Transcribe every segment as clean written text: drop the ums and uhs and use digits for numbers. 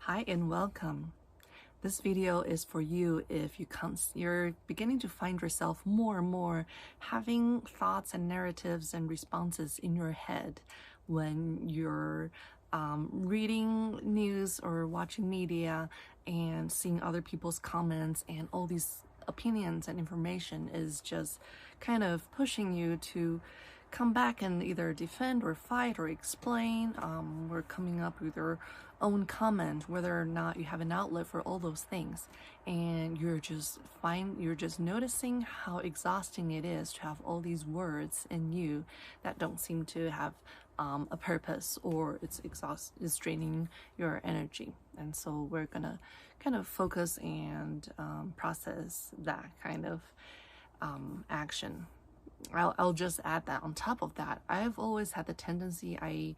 Hi and welcome. This video is for you if you're beginning to find yourself more and more having thoughts and narratives and responses in your head when you're reading news or watching media and seeing other people's comments, and all these opinions and information is just kind of pushing you to come back and either defend or fight or explain, or coming up with your own comment, whether or not you have an outlet for all those things. And you're just noticing how exhausting it is to have all these words in you that don't seem to have a purpose, or it's draining your energy. And so we're gonna kind of focus and process that kind of action. I'll just add that on top of that, I've always had the tendency, I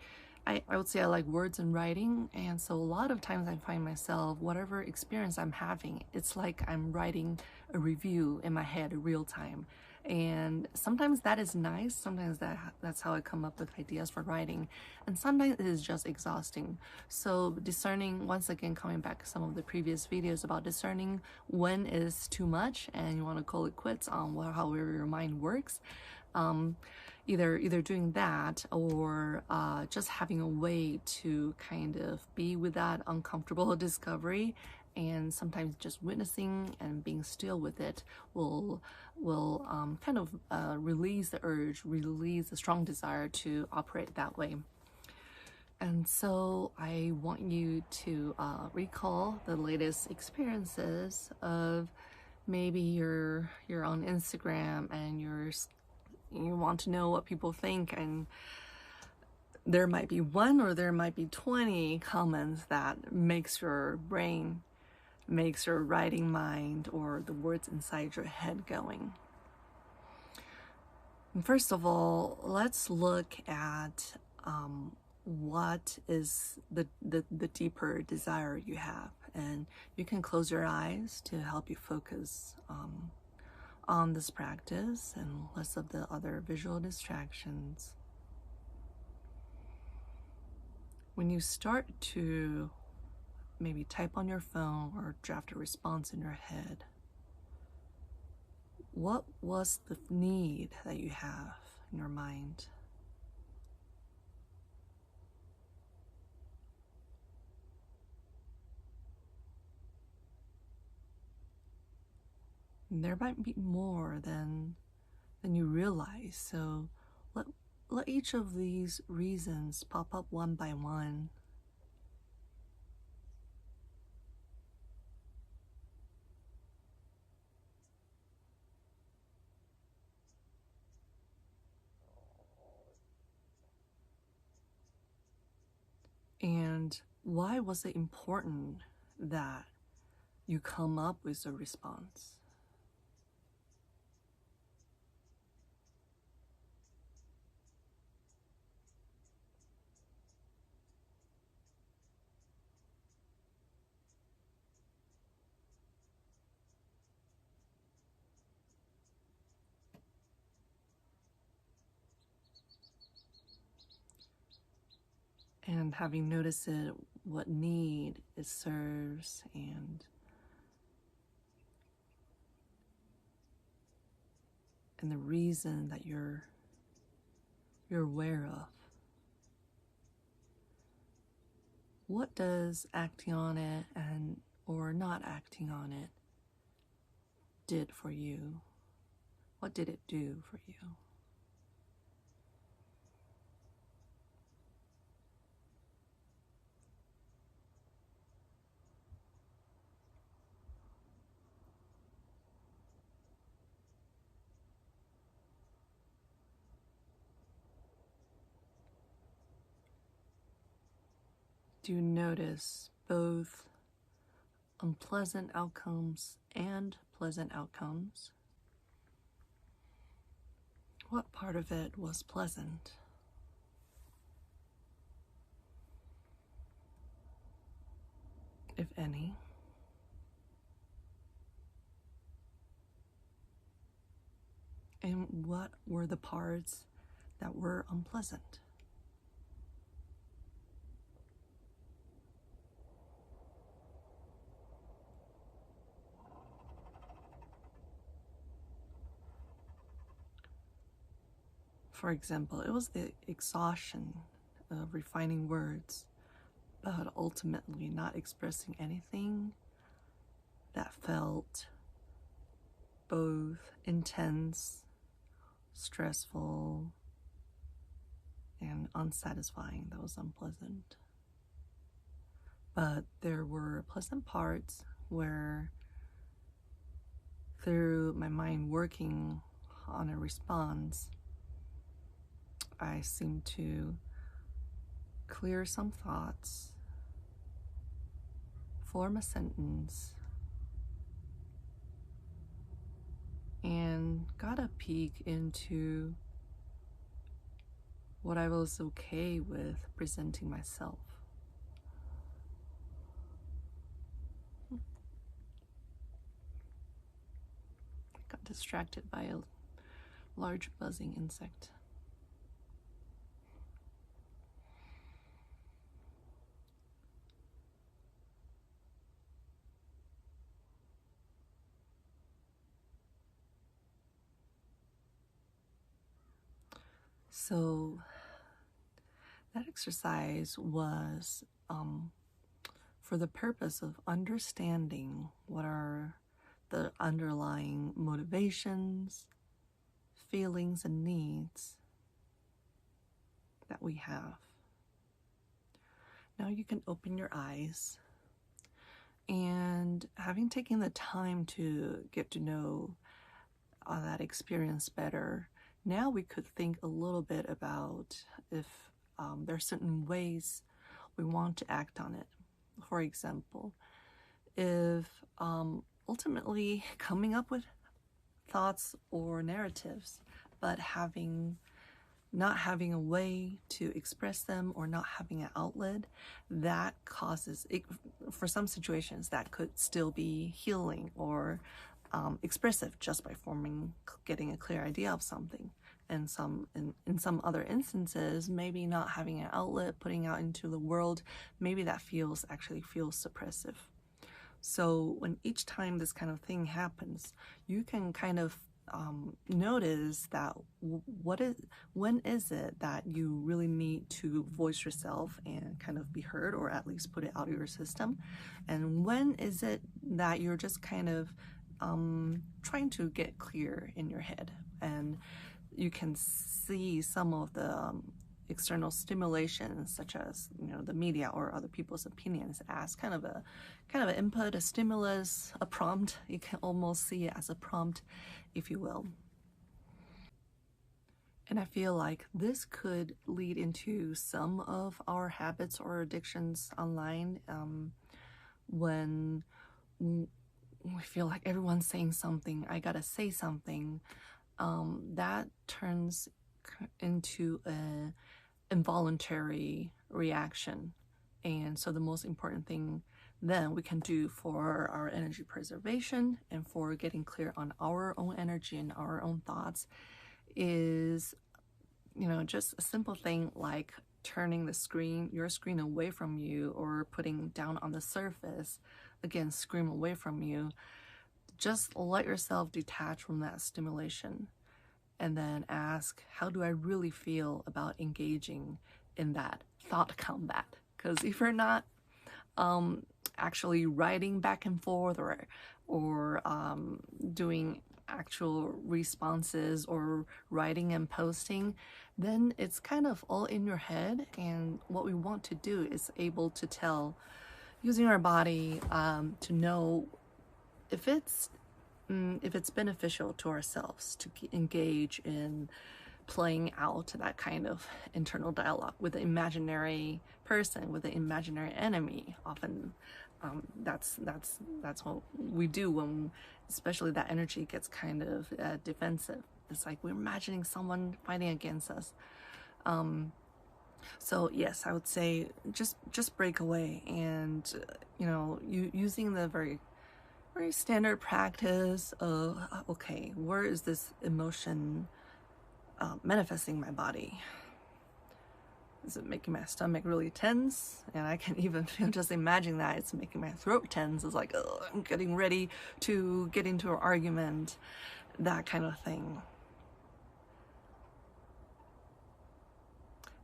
would say I like words and writing, and so a lot of times I find myself, whatever experience I'm having, it's like I'm writing a review in my head in real time. And sometimes that is nice, sometimes that's how I come up with ideas for writing, and sometimes it is just exhausting. So discerning, once again coming back to some of the previous videos about discerning when is too much and you want to call it quits on however your mind works, either doing that or just having a way to kind of be with that uncomfortable discovery, and sometimes just witnessing and being still with it will kind of release the urge, release the strong desire to operate that way. And so I want you to recall the latest experiences of maybe you're on Instagram and you want to know what people think, and there might be one or there might be 20 comments that makes your brain, makes your writing mind or the words inside your head going. And first of all, let's look at what is the deeper desire you have. And you can close your eyes to help you focus on this practice and less of the other visual distractions. When you start to maybe type on your phone or draft a response in your head, what was the need that you have in your mind? And there might be more than you realize, so let each of these reasons pop up one by one. And why was it important that you come up with a response? And having noticed it, what need it serves, and the reason that you're aware of. What does acting on it and or not acting on it did for you? What did it do for you? Do you notice both unpleasant outcomes and pleasant outcomes? What part of it was pleasant? If any? And what were the parts that were unpleasant? For example, it was the exhaustion of refining words, but ultimately not expressing anything that felt both intense, stressful, and unsatisfying. That was unpleasant. But there were pleasant parts where, through my mind working on a response, I seemed to clear some thoughts, form a sentence, and got a peek into what I was okay with presenting myself. Got distracted by a large buzzing insect. So that exercise was for the purpose of understanding what are the underlying motivations, feelings, and needs that we have. Now you can open your eyes, and having taken the time to get to know that experience better, now we could think a little bit about if there are certain ways we want to act on it. For example, if ultimately coming up with thoughts or narratives, but not having a way to express them or not having an outlet, that causes it, for some situations that could still be healing or expressive just by getting a clear idea of something. And in some other instances, maybe not having an outlet, putting out into the world, maybe that actually feels suppressive. So when each time this kind of thing happens, you can kind of notice that when is it that you really need to voice yourself and kind of be heard, or at least put it out of your system, and when is it that you're just kind of trying to get clear in your head. And you can see some of the external stimulations, such as the media or other people's opinions, as kind of an input, a stimulus, a prompt. You can almost see it as a prompt, if you will. And I feel like this could lead into some of our habits or addictions online, when we feel like everyone's saying something, I gotta say something. That turns into an involuntary reaction. And so the most important thing then we can do for our energy preservation and for getting clear on our own energy and our own thoughts is, just a simple thing like turning your screen away from you, or putting down on the surface, again, screen away from you. Just let yourself detach from that stimulation and then ask, how do I really feel about engaging in that thought combat? Because if you're not actually writing back and forth or doing actual responses or writing and posting, then it's kind of all in your head. And what we want to do is able to tell, using our body, to know if it's beneficial to ourselves to engage in playing out that kind of internal dialogue with the imaginary person, with the imaginary enemy. Often that's what we do when, especially that energy gets kind of defensive. It's like we're imagining someone fighting against us. So yes, I would say just break away, and using the very standard practice of, okay, where is this emotion manifesting my body? Is it making my stomach really tense? And I can even feel, just imagine that it's making my throat tense. It's like, oh, I'm getting ready to get into an argument, that kind of thing.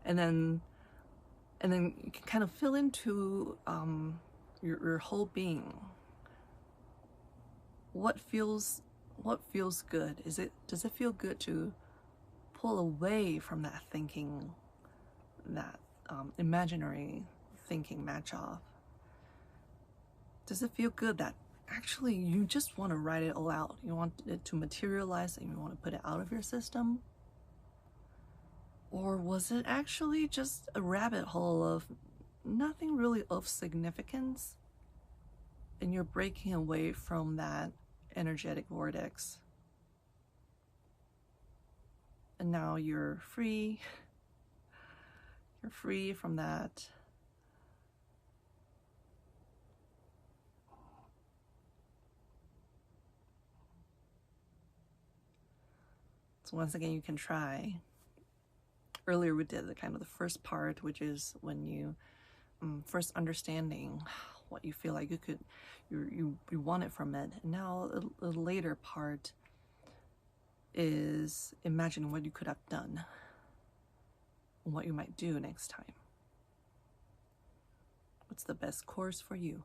And then you can kind of feel into your whole being. What feels good? Does it feel good to pull away from that thinking, that imaginary thinking match off? Does it feel good that actually you just want to write it all out? You want it to materialize and you want to put it out of your system? Or was it actually just a rabbit hole of nothing really of significance, and you're breaking away from that energetic vortex? And now you're free. You're free from that so once again, you can try. Earlier we did the kind of the first part, which is when you first understanding what you feel like you want it from it. And now the later part is imagining what you could have done and what you might do next time. What's the best course for you?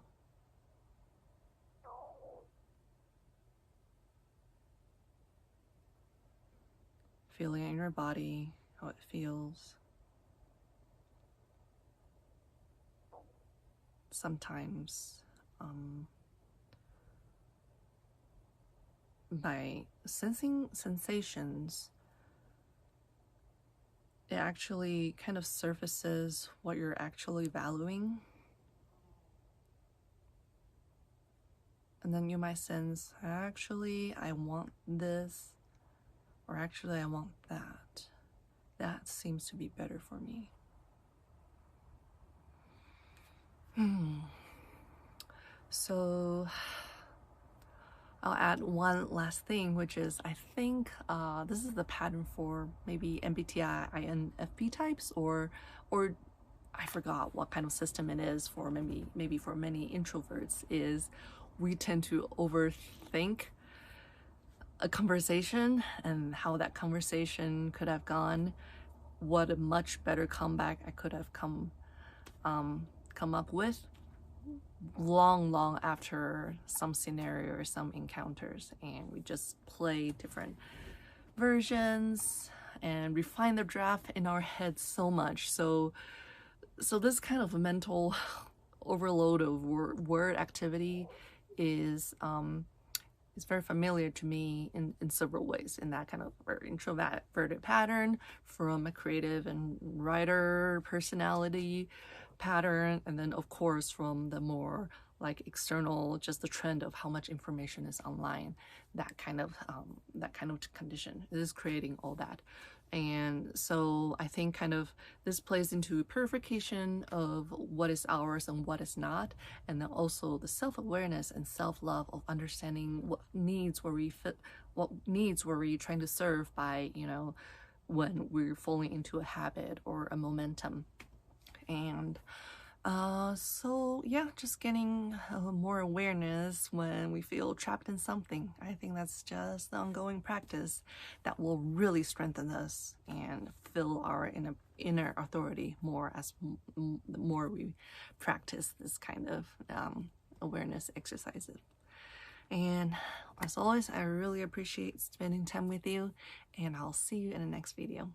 Feeling it in your body, how it feels. Sometimes by sensing sensations, it actually kind of surfaces what you're actually valuing. And then you might sense, actually, I want this, or actually, I want that. That seems to be better for me. So I'll add one last thing, which is I think this is the pattern for maybe MBTI INFP types, or I forgot what kind of system it is for maybe for many introverts, is we tend to overthink a conversation and how that conversation could have gone, what a much better comeback I could have come up with long after some scenario or some encounters, and we just play different versions and refine the draft in our heads so much. So this kind of mental overload of word activity is very familiar to me in several ways, in that kind of introverted pattern from a creative and writer personality pattern, and then of course from the more like external, just the trend of how much information is online, that kind of condition is creating all that. And so I think kind of this plays into purification of what is ours and what is not, and then also the self-awareness and self-love of understanding what needs were we trying to serve by, you know, when we're falling into a habit or a momentum. And so yeah, just getting more awareness when we feel trapped in something. I think that's just the ongoing practice that will really strengthen us and fill our inner authority more as the more we practice this kind of awareness exercises. And as always, I really appreciate spending time with you, and I'll see you in the next video.